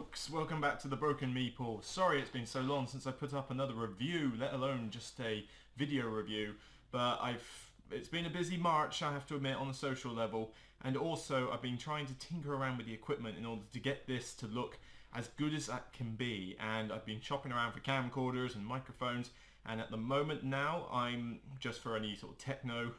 folks, welcome back to the Broken Meeple. Sorry it's been so long since I put up another review, let alone just a video review, but it's been a busy March, I have to admit, on a social level, and also I've been trying to tinker around with the equipment in order to get this to look as good as that can be, and I've been shopping around for camcorders and microphones, and at the moment now, I'm just for any sort of techno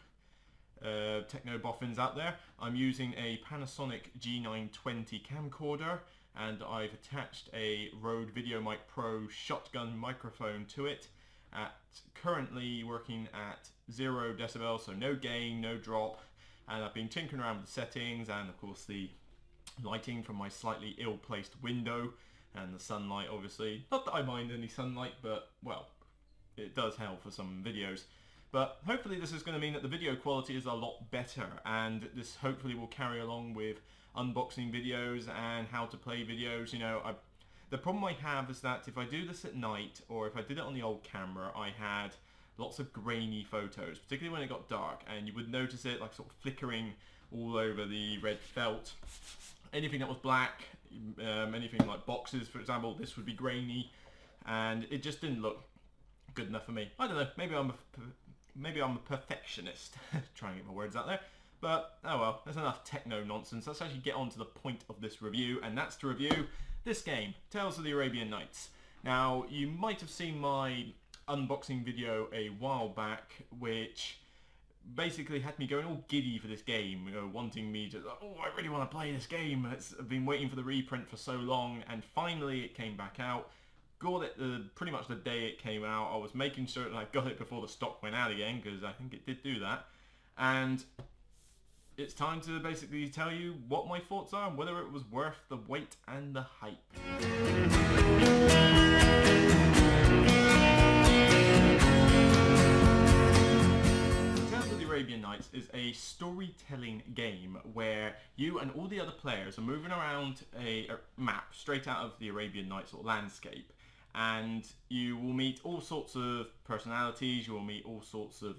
boffins out there, I'm using a Panasonic G920 camcorder, and I've attached a Rode VideoMic Pro shotgun microphone to it, currently working at 0 decibels, so no gain, no drop, and I've been tinkering around with the settings and of course the lighting from my slightly ill-placed window and the sunlight, obviously. Not that I mind any sunlight, but well, it does help for some videos. But hopefully this is going to mean that the video quality is a lot better, and this hopefully will carry along with unboxing videos and how to play videos. You know, the problem I have is that if I do this at night, or if I did it on the old camera, I had lots of grainy photos, particularly when it got dark, and you would notice it like sort of flickering all over the red felt. Anything that was black, anything like boxes, for example, this would be grainy, and it just didn't look good enough for me. I don't know, maybe I'm a perfectionist, trying to get my words out there, but oh well, there's enough techno nonsense. Let's actually get on to the point of this review, and that's to review this game, Tales of the Arabian Nights. Now, you might have seen my unboxing video a while back, which basically had me going all giddy for this game, you know, wanting me to, oh, I really want to play this game. I've been waiting for the reprint for so long, and finally it came back out. Got it pretty much the day it came out. I was making certain I got it before the stock went out again, because I think it did do that. And it's time to basically tell you what my thoughts are and whether it was worth the wait and the hype. Tales of the Arabian Nights is a storytelling game where you and all the other players are moving around a map straight out of the Arabian Nights or landscape. And you will meet all sorts of personalities, you will meet all sorts of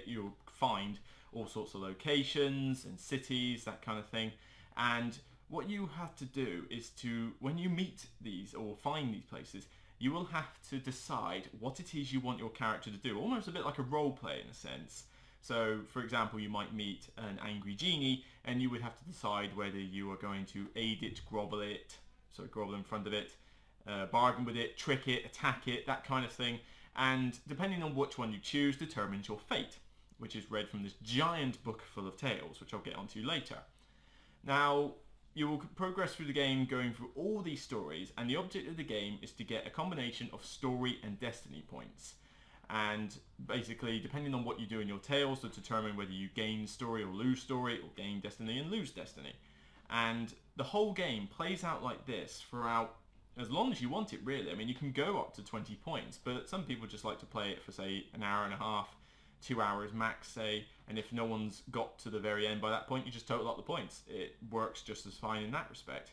you'll find all sorts of locations and cities, that kind of thing. And what you have to do is to, when you meet these or find these places, you will have to decide what it is you want your character to do, almost a bit like a role play in a sense. So, for example, you might meet an angry genie, and you would have to decide whether you are going to aid it, grovel in front of it, bargain with it, trick it, attack it, that kind of thing. And depending on which one you choose determines your fate, which is read from this giant book full of tales, which I'll get onto later. Now, you will progress through the game going through all these stories, and the object of the game is to get a combination of story and destiny points. And basically, depending on what you do in your tales, to determine whether you gain story or lose story, or gain destiny and lose destiny. And the whole game plays out like this throughout as long as you want it, really. I mean, you can go up to 20 points, but some people just like to play it for, say, an hour and a half, 2 hours max, say, and if no one's got to the very end by that point, you just total up the points. It works just as fine in that respect.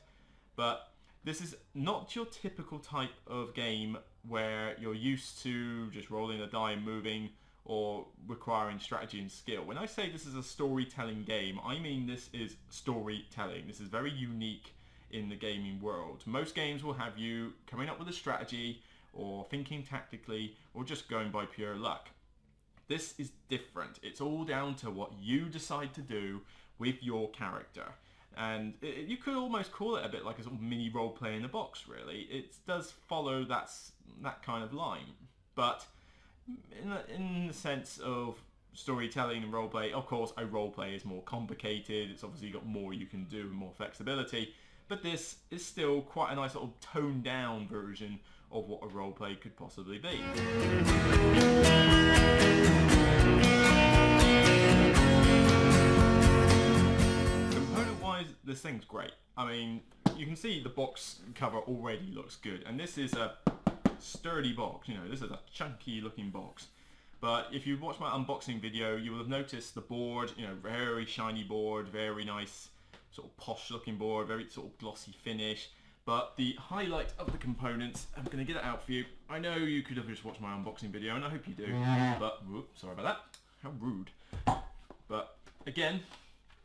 But this is not your typical type of game where you're used to just rolling a die and moving, or requiring strategy and skill. When I say this is a storytelling game, I mean this is storytelling. This is very unique in the gaming world. Most games will have you coming up with a strategy, or thinking tactically, or just going by pure luck. This is different. It's all down to what you decide to do with your character. And you could almost call it a bit like a sort of mini role play in a box, really. It does follow that kind of line. But in the sense of storytelling and role play, of course, a role play is more complicated. It's obviously got more you can do and more flexibility. But this is still quite a nice sort of toned down version of what a role play could possibly be. Component-wise, this thing's great. I mean, you can see the box cover already looks good, and this is a sturdy box. You know, this is a chunky looking box. But if you watch my unboxing video, you will have noticed the board, you know, very shiny board, very nice, sort of posh looking board, very sort of glossy finish. But the highlight of the components, I'm going to get it out for you. I know you could have just watched my unboxing video, and I hope you do. But, whoops, sorry about that. How rude. But, again,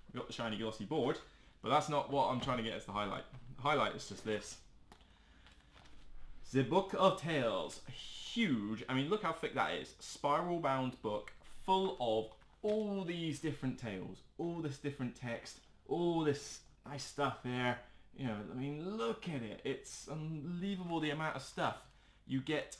we've got the shiny glossy board, but that's not what I'm trying to get as the highlight. The highlight is just this. The Book of Tales. Huge. I mean, look how thick that is. Spiral bound book full of all these different tales, all this different text, all this nice stuff there. You know, I mean, look at it. It's unbelievable the amount of stuff you get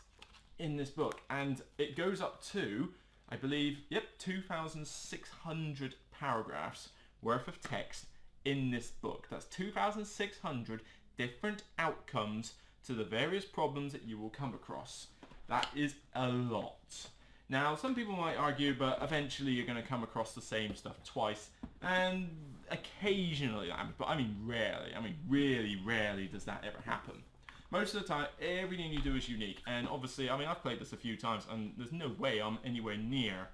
in this book. And it goes up to, I believe, 2,600 paragraphs worth of text in this book. That's 2,600 different outcomes to the various problems that you will come across. That is a lot. Now, some people might argue, but eventually you're going to come across the same stuff twice, and occasionally, but I mean rarely, I mean really rarely does that ever happen. Most of the time, everything you do is unique, and obviously, I mean, I've played this a few times, and there's no way I'm anywhere near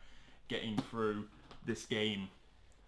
getting through this game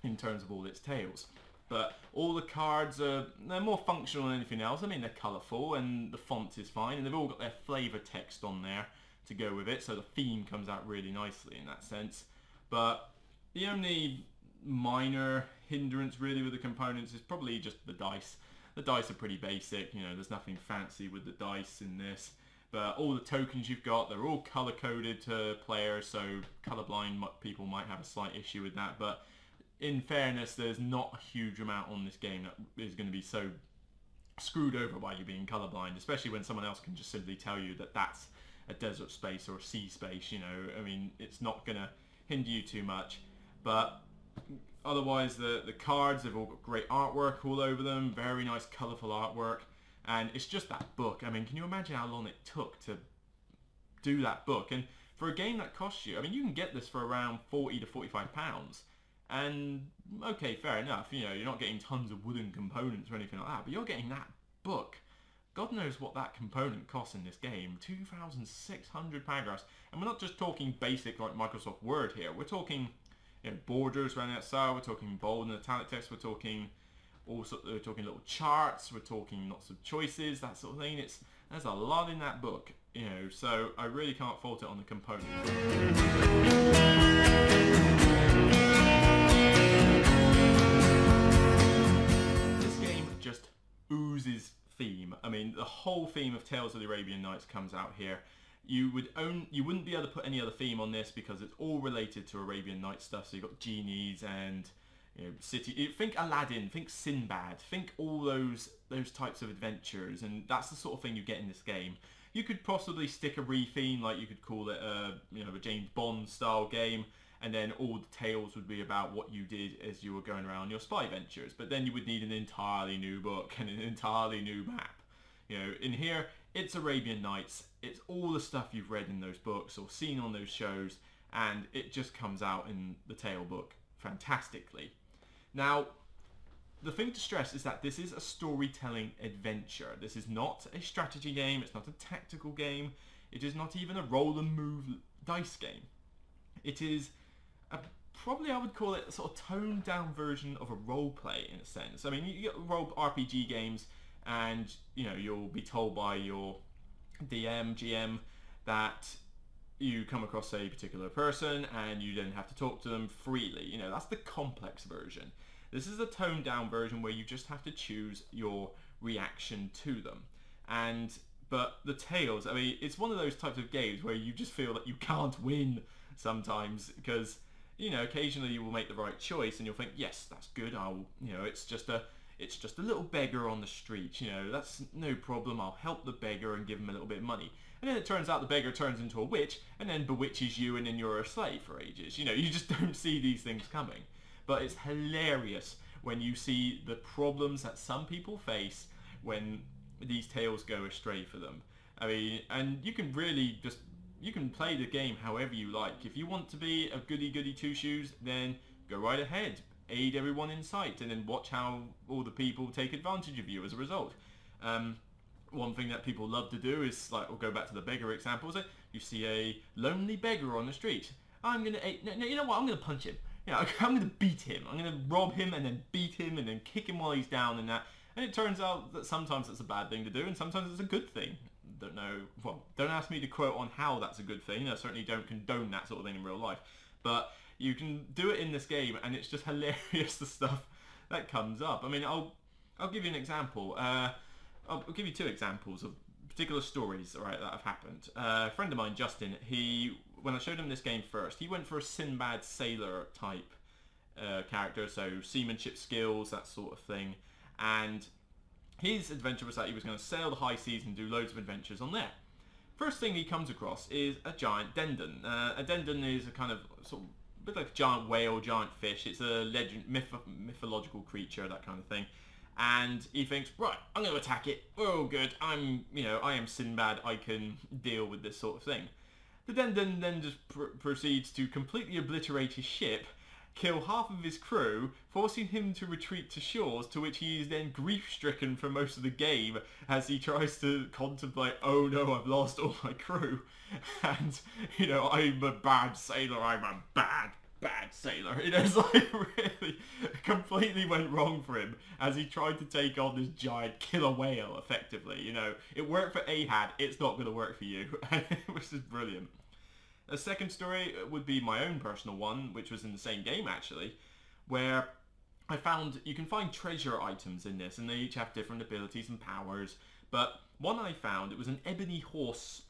in terms of all its tales. But all the cards they're more functional than anything else. I mean, they're colourful, and the font is fine, and they've all got their flavour text on there to go with it, so the theme comes out really nicely in that sense. But the only minor hindrance really with the components is probably just the dice. The dice are pretty basic, you know, there's nothing fancy with the dice in this. But all the tokens you've got, they're all colour-coded to players, so colourblind people might have a slight issue with that. But in fairness, there's not a huge amount on this game that is going to be so screwed over by you being colourblind, especially when someone else can just simply tell you that that's a desert space or a sea space, you know. I mean, it's not going to hinder you too much. But otherwise, the cards, they've all got great artwork all over them, very nice colourful artwork, and it's just that book. I mean, can you imagine how long it took to do that book? And for a game that costs you, I mean, you can get this for around £40 to £45, and okay, fair enough, you know, you're not getting tons of wooden components or anything like that, but you're getting that book. God knows what that component costs in this game. 2,600 paragraphs. And we're not just talking basic like Microsoft Word here. We're talking, you know, borders around the outside. We're talking bold and italic text. We're talking also little charts. We're talking lots of choices, that sort of thing. There's a lot in that book, you know. So I really can't fault it on the component. This game just oozes theme. I mean, the whole theme of Tales of the Arabian Nights comes out here. You wouldn't be able to put any other theme on this because it's all related to Arabian Nights stuff. So you've got genies and, you know, city. Think Aladdin, think Sinbad, think all those types of adventures, and that's the sort of thing you get in this game. You could possibly stick a re-theme, like you could call it a James Bond style game, and then all the tales would be about what you did as you were going around your spy ventures. But then you would need an entirely new book and an entirely new map. You know, in here, it's Arabian Nights. It's all the stuff you've read in those books or seen on those shows, and it just comes out in the tale book fantastically. Now, the thing to stress is that this is a storytelling adventure. This is not a strategy game. It's not a tactical game. It is not even a roll and move dice game. It is probably I would call it a sort of toned down version of a role play in a sense. I mean, you get role RPG games, and you know, you'll be told by your DM, GM, that you come across a particular person and you then have to talk to them freely. You know, that's the complex version. This is a toned down version where you just have to choose your reaction to them. But the tales, I mean, it's one of those types of games where you just feel that you can't win sometimes, because, you know, occasionally you will make the right choice and you'll think, yes, that's good, it's just a little beggar on the street, you know, that's no problem, I'll help the beggar and give him a little bit of money. And then it turns out the beggar turns into a witch and then bewitches you, and then you're a slave for ages. You know, you just don't see these things coming. But it's hilarious when you see the problems that some people face when these tales go astray for them. I mean, and you can really just, you can play the game however you like. If you want to be a goody-goody two-shoes, then go right ahead. Aid everyone in sight, and then watch how all the people take advantage of you as a result. One thing that people love to do is, like, we'll go back to the beggar example, is that you see a lonely beggar on the street. You know what, I'm going to punch him. You know, I'm going to beat him. I'm going to rob him and then beat him and then kick him while he's down and that. And it turns out that sometimes it's a bad thing to do and sometimes it's a good thing. Don't know, well, don't ask me to quote on how that's a good thing. I certainly don't condone that sort of thing in real life. But you can do it in this game and it's just hilarious, the stuff that comes up. I mean, I'll give you an example. I'll give you two examples of particular stories, right, that have happened. A friend of mine, Justin, when I showed him this game first, he went for a Sinbad sailor type character, so seamanship skills, that sort of thing, and his adventure was that he was going to sail the high seas and do loads of adventures on there. First thing he comes across is a giant dendon. A dendon is a kind of sort of a bit like a giant whale, giant fish. It's a mythological creature, that kind of thing. And he thinks, right, I'm going to attack it. We're all good. I am Sinbad. I can deal with this sort of thing. The dendon then just proceeds to completely obliterate his ship, kill half of his crew, forcing him to retreat to shores, to which he is then grief-stricken for most of the game as he tries to contemplate, oh no, I've lost all my crew. And, I'm a bad sailor, I'm a bad sailor. It's like really completely went wrong for him as he tried to take on this giant killer whale, effectively. It worked for Ahad, it's not going to work for you. Which is brilliant. A second story would be my own personal one, which was in the same game actually, where I found you can find treasure items in this, and they each have different abilities and powers. But one I found, it was an ebony horse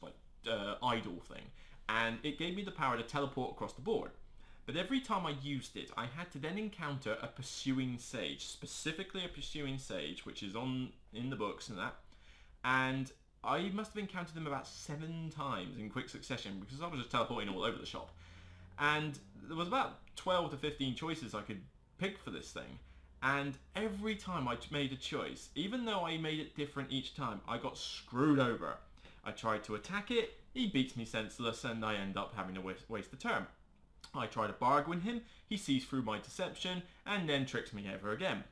idol thing, and it gave me the power to teleport across the board. But every time I used it, I had to then encounter a pursuing sage, specifically a pursuing sage, which is in the books and that, and I must have encountered them about 7 times in quick succession because I was just teleporting all over the shop. And there was about 12 to 15 choices I could pick for this thing. And every time I made a choice, even though I made it different each time, I got screwed over. I tried to attack it, he beats me senseless, and I end up having to waste the turn. I try to bargain him, he sees through my deception, and then tricks me ever again.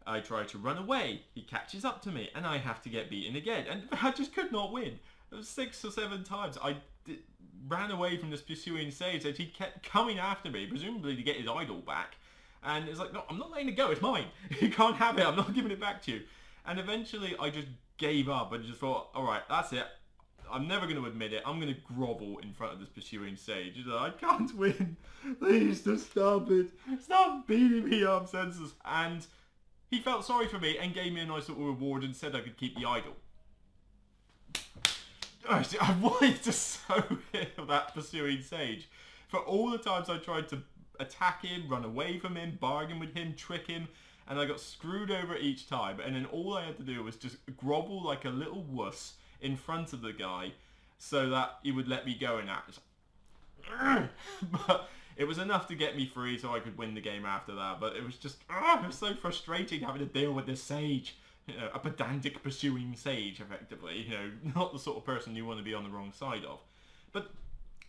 I try to run away, he catches up to me, and I have to get beaten again, and I just could not win. It was 6 or 7 times I ran away from this pursuing sage, and he kept coming after me, presumably to get his idol back, and it's like, no, I'm not letting it go, it's mine, you can't have it, I'm not giving it back to you. And eventually I just gave up and just thought, alright, that's it, I'm never going to admit it, I'm going to grovel in front of this pursuing sage. I can't win, please just stop it, stop beating me up, senseless. And he felt sorry for me and gave me a nice little reward and said I could keep the idol. I wanted to so kill that pursuing sage. For all the times I tried to attack him, run away from him, bargain with him, trick him, and I got screwed over each time. And then all I had to do was just grovel like a little wuss in front of the guy so that he would let me go in that. But it was enough to get me free so I could win the game after that. But it was just, it was so frustrating having to deal with this sage. A pedantic pursuing sage, effectively. Not the sort of person you want to be on the wrong side of. But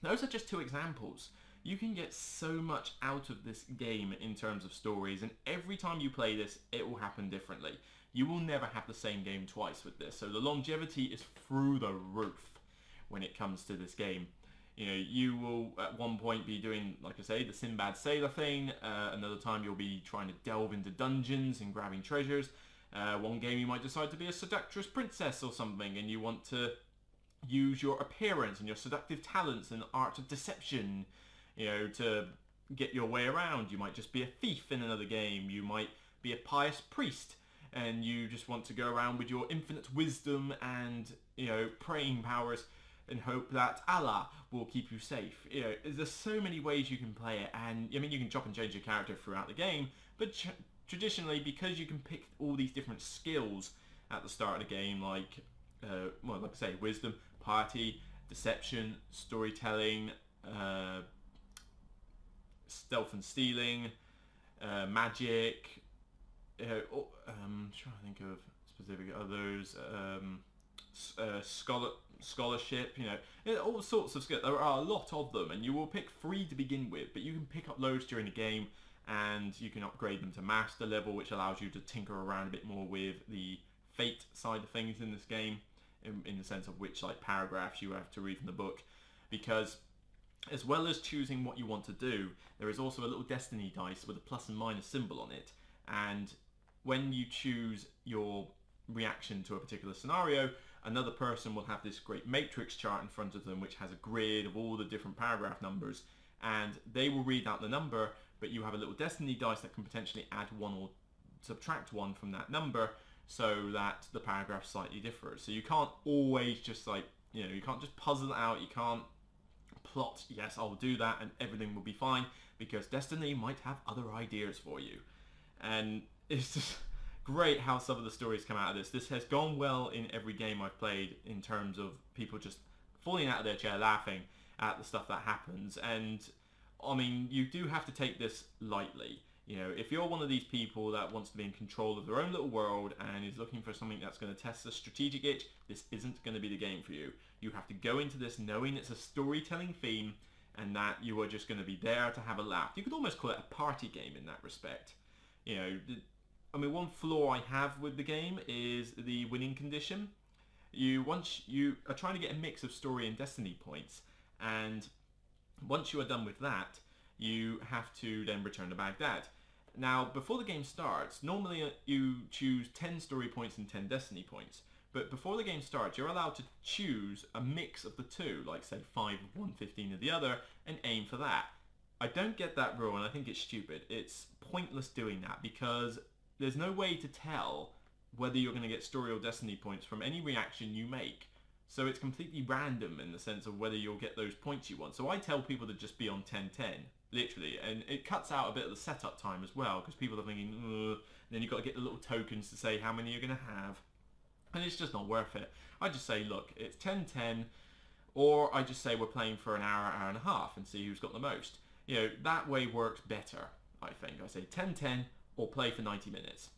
those are just 2 examples. You can get so much out of this game in terms of stories, and every time you play this, it will happen differently. You will never have the same game twice with this, so the longevity is through the roof when it comes to this game. You will at one point be doing, like I say, the Sinbad sailor thing. Another time you'll be trying to delve into dungeons and grabbing treasures. One game you might decide to be a seductress princess or something, and you want to use your appearance and your seductive talents and art of deception, to get your way around. You might just be a thief in another game. You might be a pious priest, and you just want to go around with your infinite wisdom and, praying powers and hope that Allah will keep you safe. There's so many ways you can play it, and you can chop and change your character throughout the game, but traditionally, because you can pick all these different skills at the start of the game, like I say, wisdom, piety, deception, storytelling, stealth and stealing, magic, I'm trying to think of specific others, scholarship, all sorts of skills. There are a lot of them, and you will pick 3 to begin with, but you can pick up loads during the game, and you can upgrade them to master level, which allows you to tinker around a bit more with the fate side of things in this game, in the sense of which paragraphs you have to read from the book, because as well as choosing what you want to do, there is also a little destiny dice with a plus and minus symbol on it, and when you choose your reaction to a particular scenario, another person will have this great matrix chart in front of them which has a grid of all the different paragraph numbers, and they will read out the number, but you have a little destiny dice that can potentially add 1 or subtract 1 from that number, so that the paragraph slightly differs. So you can't always just like, you know, you can't just puzzle it out, you can't plot, yes, I'll do that and everything will be fine, because Destiny might have other ideas for you. And it's just great how some of the stories come out of this. This has gone well in every game I've played in terms of people just falling out of their chair laughing at the stuff that happens. And I mean, you do have to take this lightly. You know, if you're one of these people that wants to be in control of their own little world and is looking for something that's going to test the strategic itch, this isn't going to be the game for you. You have to go into this knowing it's a storytelling theme and that you are just going to be there to have a laugh. You could almost call it a party game in that respect. You know, I mean, one flaw I have with the game is the winning condition. Once you are trying to get a mix of story and Destiny points, and once you are done with that, you have to then return to Baghdad. Now, before the game starts, normally you choose 10 story points and 10 Destiny points. But before the game starts, you're allowed to choose a mix of the two, like say 5 of one, 15 of the other, and aim for that. I don't get that rule, and I think it's stupid. It's pointless doing that, because there's no way to tell whether you're going to get story or Destiny points from any reaction you make. So it's completely random in the sense of whether you'll get those points you want. So I tell people to just be on 10-10, literally, and it cuts out a bit of the setup time as well, because people are thinking, ugh, then you've got to get the little tokens to say how many you're going to have, and it's just not worth it. I just say, look, it's 10-10, or I just say we're playing for an hour, hour and a half, and see who's got the most. You know, that way works better, I think. I say 10-10, or play for 90 minutes.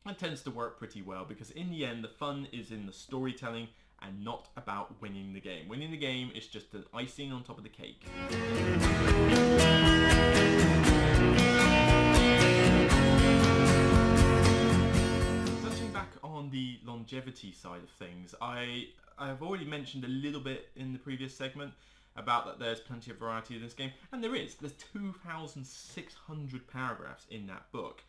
That tends to work pretty well, because in the end, the fun is in the storytelling and not about winning the game. Winning the game is just an icing on top of the cake. Touching back on the longevity side of things, I've already mentioned a little bit in the previous segment about that there's plenty of variety in this game, and there's 2,600 paragraphs in that book.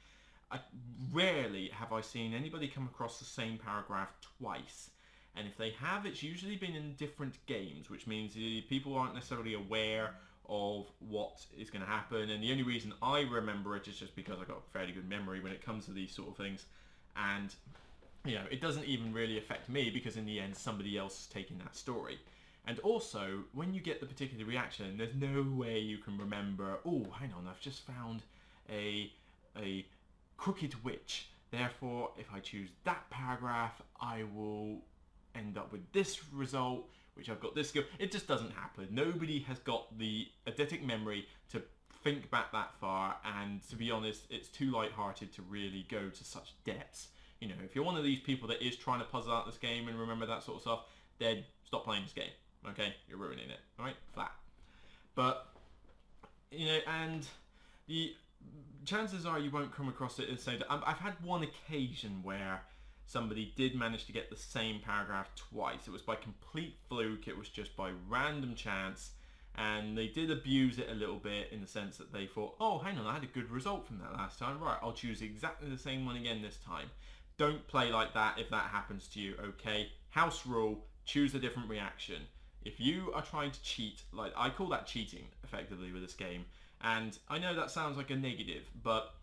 Rarely have I seen anybody come across the same paragraph twice. And if they have, it's usually been in different games, which means people aren't necessarily aware of what is going to happen. And the only reason I remember it is just because I've got a fairly good memory when it comes to these sort of things. And, you know, it doesn't even really affect me, because in the end, somebody else is taking that story. And also, when you get the particular reaction, there's no way you can remember, oh, hang on, I've just found a crooked witch. Therefore, if I choose that paragraph, I will end up with this result, which I've got this skill. It just doesn't happen. Nobody has got the eidetic memory to think back that far, and to be honest, it's too light-hearted to really go to such depths. You know, if you're one of these people that is trying to puzzle out this game and remember that sort of stuff, then stop playing this game. Okay, you're ruining it. All right, flat. But you know, and the chances are you won't come across it and say that. I've had one occasion where somebody did manage to get the same paragraph twice. It was by complete fluke. It was just by random chance, and they did abuse it a little bit in the sense that they thought, oh, hang on, I had a good result from that last time. Right, I'll choose exactly the same one again this time. Don't play like that if that happens to you, okay? House rule, choose a different reaction. If you are trying to cheat, like I call that cheating effectively with this game, and I know that sounds like a negative, but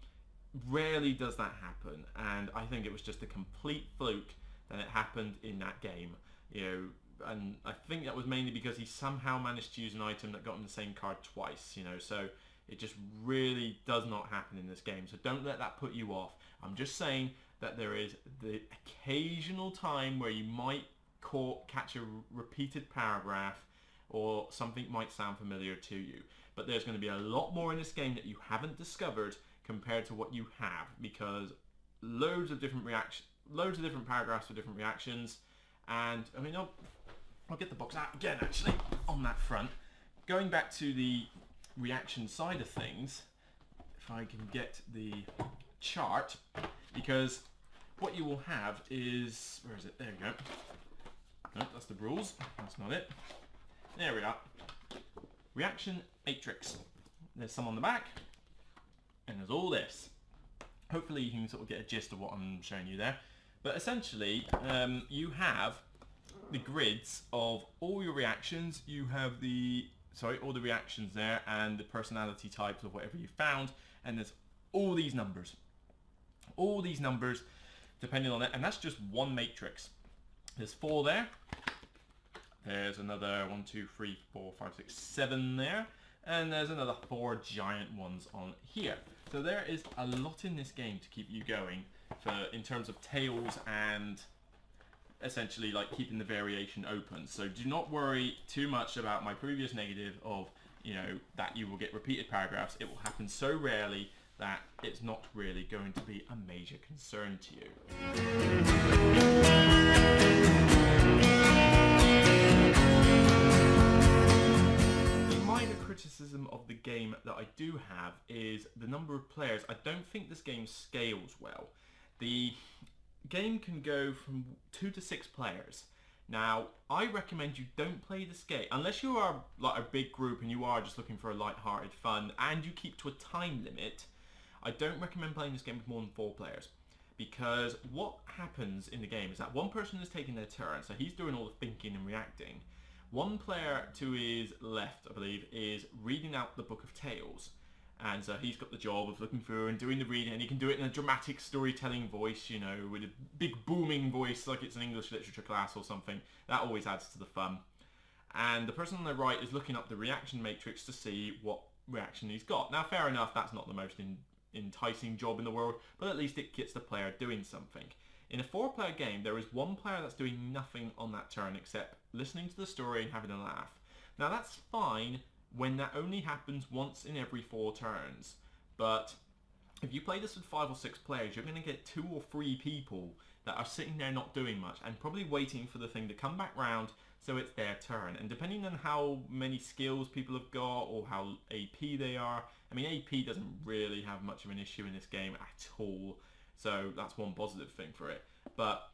rarely does that happen, and I think it was just a complete fluke that it happened in that game, you know, and I think that was mainly because he somehow managed to use an item that got him the same card twice, you know, so it just really does not happen in this game, so don't let that put you off. I'm just saying that there is the occasional time where you might catch a repeated paragraph, or something might sound familiar to you, but there's going to be a lot more in this game that you haven't discovered compared to what you have, because loads of different paragraphs for different reactions. And I mean, I'll get the box out again actually on that front. Going back to the reaction side of things, if I can get the chart, because what you will have is, where is it? There we go. No, that's the rules. That's not it. There we are. Reaction matrix. There's some on the back, and there's all this. Hopefully you can sort of get a gist of what I'm showing you there. But essentially, you have the grids of all your reactions. You have all the reactions there, and the personality types of whatever you found, and there's all these numbers. All these numbers depending on it, and that's just one matrix. There's 4 there. There's another 1, 2, 3, 4, 5, 6, 7 there. And there's another 4 giant ones on here. So there is a lot in this game to keep you going in terms of tails and essentially like keeping the variation open. So do not worry too much about my previous negative of, that you will get repeated paragraphs. It will happen so rarely that it's not really going to be a major concern to you. Criticism of the game that I do have is the number of players. I don't think this game scales well. The game can go from 2 to 6 players. Now, I recommend you don't play this game unless you are like a big group and you are just looking for a light-hearted fun and you keep to a time limit. I don't recommend playing this game with more than 4 players, because what happens in the game is that one person is taking their turn, so he's doing all the thinking and reacting. One player to his left, I believe, is reading out the Book of Tales. And so he's got the job of looking through and doing the reading, and he can do it in a dramatic storytelling voice, with a big booming voice like it's an English literature class or something. That always adds to the fun. And the person on the right is looking up the reaction matrix to see what reaction he's got. Now, fair enough, that's not the most enticing job in the world, but at least it gets the player doing something. In a 4-player game, there is one player that's doing nothing on that turn except listening to the story and having a laugh. Now that's fine when that only happens once in every 4 turns, but if you play this with 5 or 6 players, you're going to get 2 or 3 people that are sitting there not doing much and probably waiting for the thing to come back round so it's their turn. And depending on how many skills people have got or how AP they are, I mean, AP doesn't really have much of an issue in this game at all. So that's one positive thing for it. But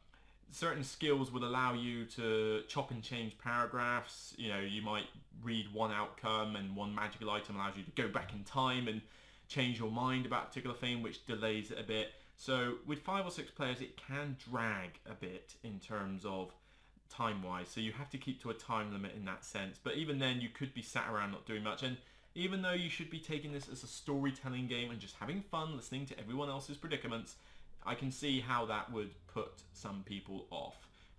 certain skills will allow you to chop and change paragraphs. You might read one outcome and one magical item allows you to go back in time and change your mind about a particular thing, which delays it a bit. So with 5 or 6 players, it can drag a bit in terms of time-wise. So you have to keep to a time limit in that sense. But even then, you could be sat around not doing much. And even though you should be taking this as a storytelling game and just having fun listening to everyone else's predicaments, I can see how that would put some people off.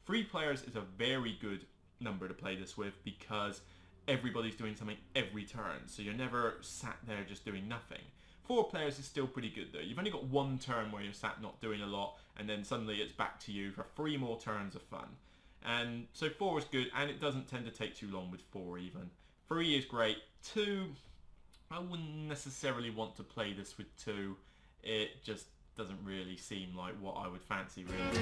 3 players is a very good number to play this with because everybody's doing something every turn, so you're never sat there just doing nothing. 4 players is still pretty good though. You've only got 1 turn where you're sat not doing a lot, and then suddenly it's back to you for 3 more turns of fun. And so 4 is good, and it doesn't tend to take too long with 4 even. 3 is great. 2, I wouldn't necessarily want to play this with 2. It just doesn't really seem like what I would fancy, really.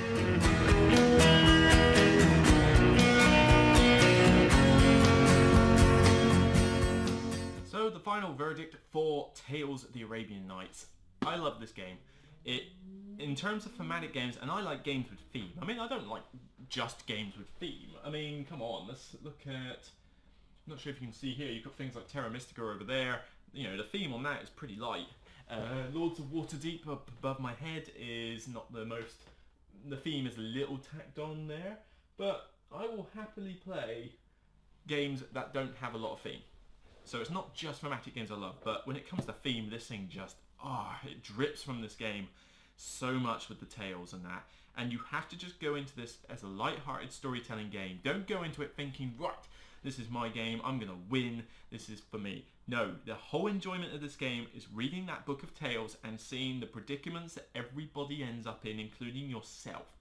So the final verdict for Tales of the Arabian Nights. I love this game. In terms of thematic games, and I like games with theme. I mean, I don't like just games with theme. I mean, come on, let's look at... I'm not sure if you can see here, you've got things like Terra Mystica over there. The theme on that is pretty light. Lords of Waterdeep up above my head is not the most... The theme is a little tacked on there, but I will happily play games that don't have a lot of theme. So it's not just thematic games I love, but when it comes to theme, this thing just... it drips from this game so much with the tales and that. And you have to just go into this as a light-hearted storytelling game. Don't go into it thinking, right, this is my game, I'm going to win, this is for me. No, the whole enjoyment of this game is reading that book of tales and seeing the predicaments that everybody ends up in, including yourself.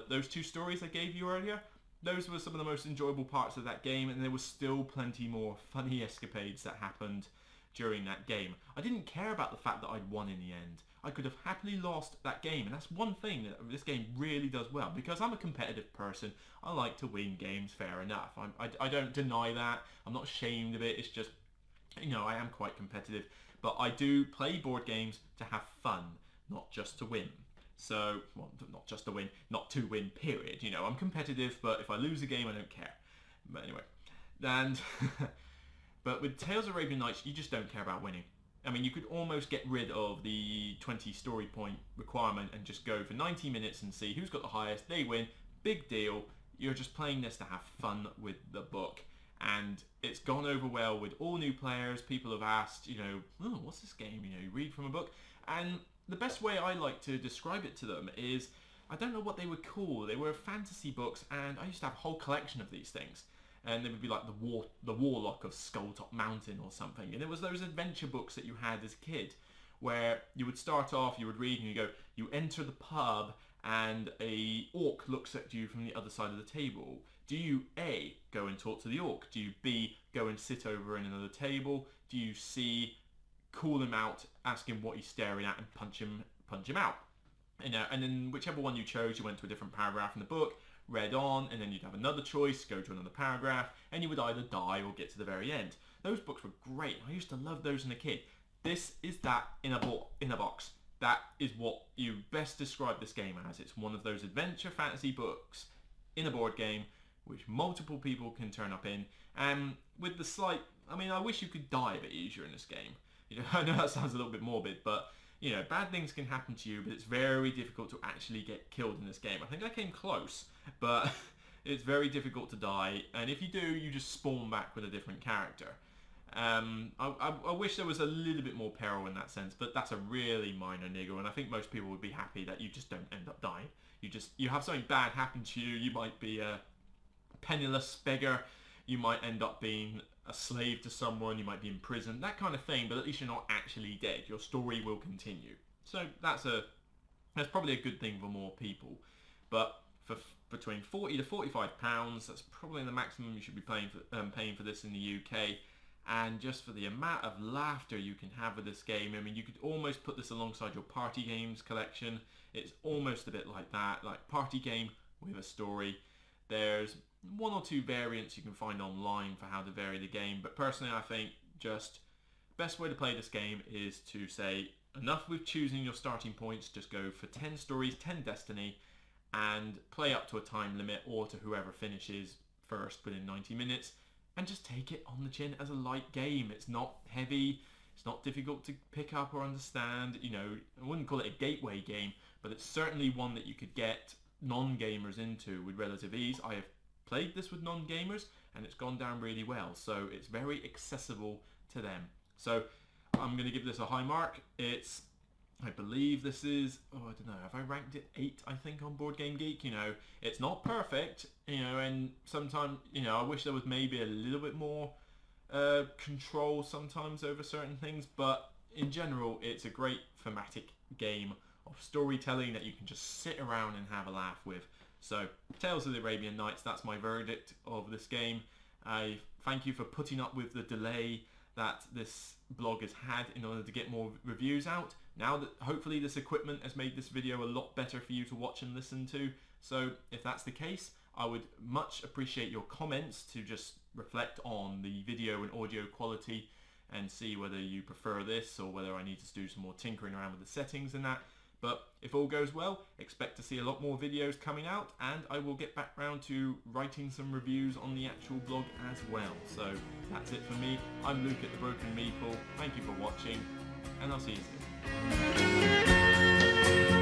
Those 2 stories I gave you earlier, those were some of the most enjoyable parts of that game, and there was still plenty more funny escapades that happened during that game. I didn't care about the fact that I'd won in the end. I could have happily lost that game, and that's one thing that this game really does well, because I'm a competitive person. I like to win games, fair enough. I don't deny that. I'm not ashamed of it. It's just, I am quite competitive, but I do play board games to have fun, not just to win. So, well, not just to win, not to win, period. I'm competitive, but if I lose a game, I don't care. But anyway, and... But with Tales of Arabian Nights, you just don't care about winning. I mean, you could almost get rid of the 20 story point requirement and just go for 90 minutes and see who's got the highest, they win, big deal. You're just playing this to have fun with the book. And it's gone over well with all new players. People have asked, oh, what's this game? You read from a book. And the best way I like to describe it to them is I don't know what they were called. They were fantasy books, and I used to have a whole collection of these things. And they would be like the Warlock of Skulltop Mountain or something. And it was those adventure books that you had as a kid, where you would start off, you would read, and you go, you enter the pub, and a orc looks at you from the other side of the table. Do you A, go and talk to the orc? Do you B, go and sit over in another table? Do you C, call him out, ask him what he's staring at, and punch him out? And then whichever one you chose, you went to a different paragraph in the book, read on, and then you'd have another choice, go to another paragraph, and you would either die or get to the very end. Those books were great. I used to love those as a kid. This is that in a box. That is what you best describe this game as. It's one of those adventure fantasy books in a board game which multiple people can turn up in, and with the slight, I mean, I wish you could die a bit easier in this game. You know, I know that sounds a little bit morbid, but you know, bad things can happen to you, but it's very difficult to actually get killed in this game. I think I came close, but it's very difficult to die, and if you do, you just spawn back with a different character. I wish there was a little bit more peril in that sense, but that's a really minor niggle, and I think most people would be happy that you just don't end up dying. You have something bad happen to you. You might be a penniless beggar, you might end up being a slave to someone, you might be in prison, that kind of thing, but at least you're not actually dead. Your story will continue. So that's probably a good thing for more people. But for between £40 to £45, that's probably the maximum you should be paying for this in the UK. And just for the amount of laughter you can have with this game, I mean, you could almost put this alongside your party games collection. It's almost a bit like that, like party game with a story. There's one or two variants you can find online for how to vary the game, but personally I think just best way to play this game is to say enough with choosing your starting points, just go for 10 stories, 10 destiny, and play up to a time limit or to whoever finishes first within 90 minutes, and just take it on the chin as a light game. It's not heavy, it's not difficult to pick up or understand. You know, I wouldn't call it a gateway game, but it's certainly one that you could get non-gamers into with relative ease. I have played this with non-gamers and it's gone down really well, so it's very accessible to them. So I'm going to give this a high mark. I believe this is, I don't know, have I ranked it 8, I think, on BoardGameGeek? You know, it's not perfect, you know, and sometimes, you know, I wish there was maybe a little bit more control sometimes over certain things, but in general, it's a great thematic game of storytelling that you can just sit around and have a laugh with. So, Tales of the Arabian Nights, that's my verdict of this game. I thank you for putting up with the delay that this blog has had in order to get more reviews out. Now that hopefully this equipment has made this video a lot better for you to watch and listen to. So if that's the case, I would much appreciate your comments to just reflect on the video and audio quality and see whether you prefer this or whether I need to do some more tinkering around with the settings and that. But if all goes well, expect to see a lot more videos coming out, and I will get back round to writing some reviews on the actual blog as well. So that's it for me. I'm Luke at the Broken Meeple. Thank you for watching, and I'll see you soon.